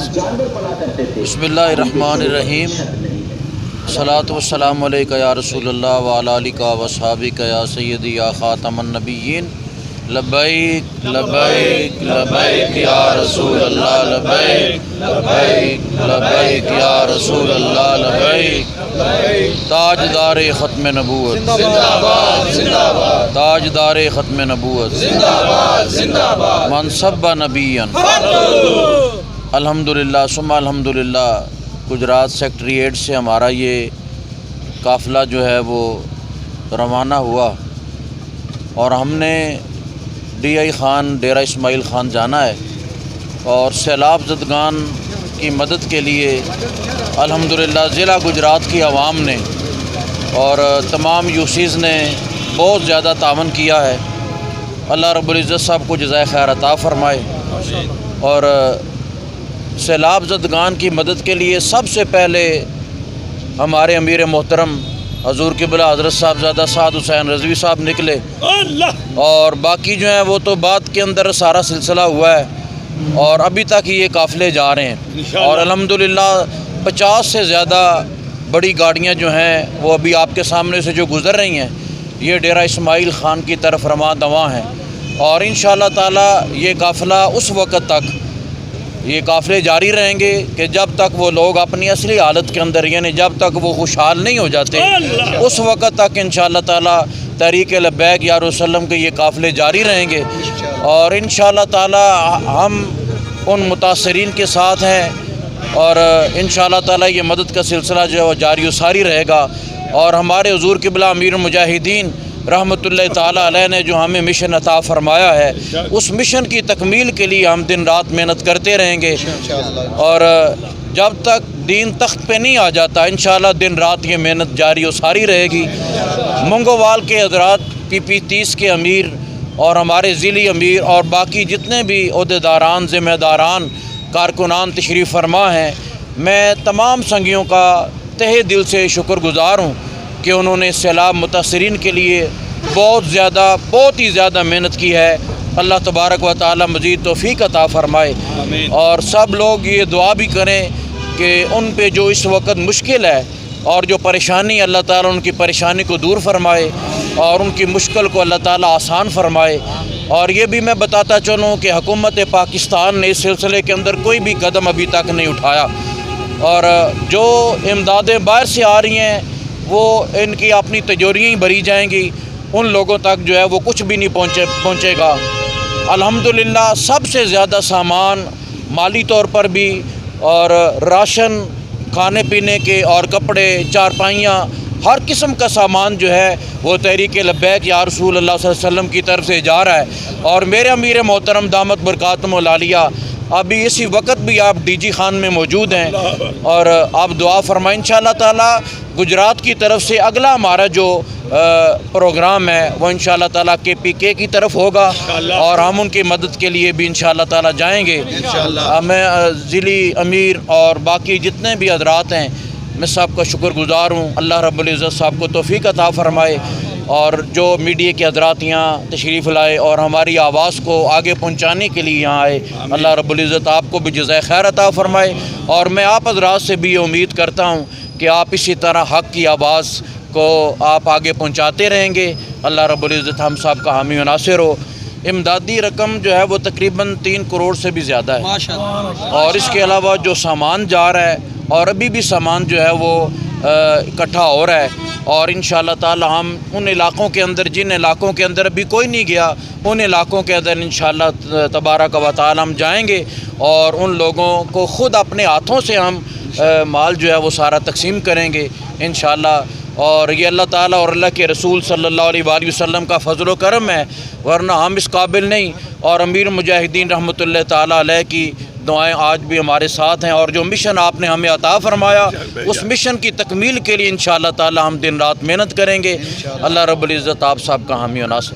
بسم اللہ الرحمن الرحیم صلاۃ والسلام علیکہ یا رسول اللہ وعلی آلکہ واصحابکہ یا سیدی یا خاتم النبیین لبیک لبیک لبیک یا رسول اللہ لبیک لبیک لبیک یا رسول اللہ لبیک تاجدار ختم نبوت زندہ باد زندہ باد تاجدار ختم نبوت زندہ باد زندہ باد منصب نبیًا الحمدللہ ثم الحمدللہ گجرات سیکٹری 8 سے ہمارا یہ قافلہ جو ہے وہ روانہ ہوا اور ہم نے ڈی آئی خان ڈیرہ اسماعیل خان جانا ہے اور سیلاب زدگان کی مدد کے لیے الحمدللہ ضلع گجرات کی عوام نے اور تمام یوسیز نے بہت زیادہ تعاون کیا ہے۔ اللہ رب العزت صاحب کو جزائے خیر عطا فرمائے۔ اور سیلاب زدگان کی مدد کے لیے سب سے پہلے ہمارے امیر محترم حضور قبلہ حضرت صاحبزادہ سعد حسین رضوی صاحب نکلے اور باقی جو ہیں وہ تو بعد کے اندر سارا سلسلہ ہوا ہے اور ابھی تک یہ قافلے جا رہے ہیں اور الحمدللہ 50 سے زیادہ بڑی گاڑیاں جو ہیں وہ ابھی آپ کے سامنے سے جو گزر رہی ہیں یہ ڈیرہ اسماعیل خان کی طرف رواں دواں ہیں اور انشاءاللہ تعالی یہ قافلہ اس وقت تک یہ قافلے جاری رہیں گے کہ جب تک وہ لوگ اپنی اصلی حالت کے اندر یعنی جب تک وہ خوشحال نہیں ہو جاتے اس وقت تک انشاءاللہ تعالی تحریک لبیک یا رسول اللہ کے یہ قافلے جاری رہیں گے اور انشاءاللہ تعالی ہم ان متاثرین کے ساتھ ہیں اور انشاءاللہ تعالی یہ مدد کا سلسلہ جو ہے وہ جاری و ساری رہے گا اور ہمارے حضور قبلہ امیر المجاہدین رحمۃ اللہ تعالی علیہ نے جو ہمیں مشن عطا فرمایا ہے اس مشن کی تکمیل کے لیے ہم دن رات محنت کرتے رہیں گے اور جب تک دین تخت پہ نہیں آ جاتا انشاءاللہ دن رات یہ محنت جاری و ساری رہے گی۔ منگووال کے حضرات پی 30 کے امیر اور ہمارے ضلعی امیر اور باقی جتنے بھی عہدیداران ذمہ داران کارکنان تشریف فرما ہیں میں تمام سنگیوں کا تہہ دل سے شکر گزار ہوں کہ انہوں نے سیلاب متاثرین کے لیے بہت ہی زیادہ محنت کی ہے۔ اللہ تبارک و تعالی مزید توفیق عطا فرمائے اور سب لوگ یہ دعا بھی کریں کہ ان پہ جو اس وقت مشکل ہے اور جو پریشانی اللہ تعالیٰ ان کی پریشانی کو دور فرمائے اور ان کی مشکل کو اللہ تعالیٰ آسان فرمائے۔ اور یہ بھی میں بتاتا چلوں کہ حکومت پاکستان نے اس سلسلے کے اندر کوئی بھی قدم ابھی تک نہیں اٹھایا اور جو امدادیں باہر سے آ رہی ہیں وہ ان کی اپنی تجوریاں ہی بھری جائیں گی، ان لوگوں تک جو ہے وہ کچھ بھی نہیں پہنچے گا۔ الحمدللہ سب سے زیادہ سامان مالی طور پر بھی اور راشن کھانے پینے کے اور کپڑے چارپائیاں ہر قسم کا سامان جو ہے وہ تحریک لبیک یا رسول اللہ صلی اللہ علیہ وسلم کی طرف سے جا رہا ہے اور میرے امیر محترم دامت برکاتہم العالیہ ابھی اسی وقت بھی آپ ڈی جی خان میں موجود ہیں اور آپ دعا فرمائیں انشاءاللہ تعالی گجرات کی طرف سے اگلا ہمارا جو پروگرام ہے وہ انشاءاللہ تعالی KPK کی طرف ہوگا اور ہم ان کی مدد کے لیے بھی انشاءاللہ تعالی جائیں گے۔ میں ضلعی امیر اور باقی جتنے بھی حضرات ہیں میں سب کا شکر گزار ہوں۔ اللہ رب العزت صاحب کو توفیق عطا فرمائے اور جو میڈیا کے حضرات یہاں تشریف لائے اور ہماری آواز کو آگے پہنچانے کے لیے یہاں آئے اللہ رب العزت آپ کو بھی جزائے خیر عطا فرمائے اور میں آپ حضرات سے بھی یہ امید کرتا ہوں کہ آپ اسی طرح حق کی آواز کو آپ آگے پہنچاتے رہیں گے۔ اللہ رب العزت ہم سب کا حامی و ناصر ہو۔ امدادی رقم جو ہے وہ تقریباً 3 کروڑ سے بھی زیادہ ہے اور اس کے علاوہ جو سامان جا رہا ہے اور ابھی بھی سامان جو ہے وہ اکٹھا ہو رہا ہے اور انشاءاللہ تعالی ہم ان علاقوں کے اندر جن علاقوں کے اندر ابھی کوئی نہیں گیا ان علاقوں کے اندر انشاءاللہ تبارک و تعالی ہم جائیں گے اور ان لوگوں کو خود اپنے ہاتھوں سے ہم مال جو ہے وہ سارا تقسیم کریں گے انشاءاللہ اور یہ اللہ تعالیٰ اور اللہ کے رسول صلی اللہ علیہ وآلہ وسلم کا فضل و کرم ہے ورنہ ہم اس قابل نہیں اور امیر مجاہدین رحمۃ اللہ تعالیٰ علیہ کی دعائیں آج بھی ہمارے ساتھ ہیں اور جو مشن آپ نے ہمیں عطا فرمایا اس مشن کی تکمیل کے لیے انشاءاللہ تعالیٰ ہم دن رات محنت کریں گے۔ اللہ رب العزت آپ سب کا حامی و ناصر۔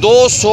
200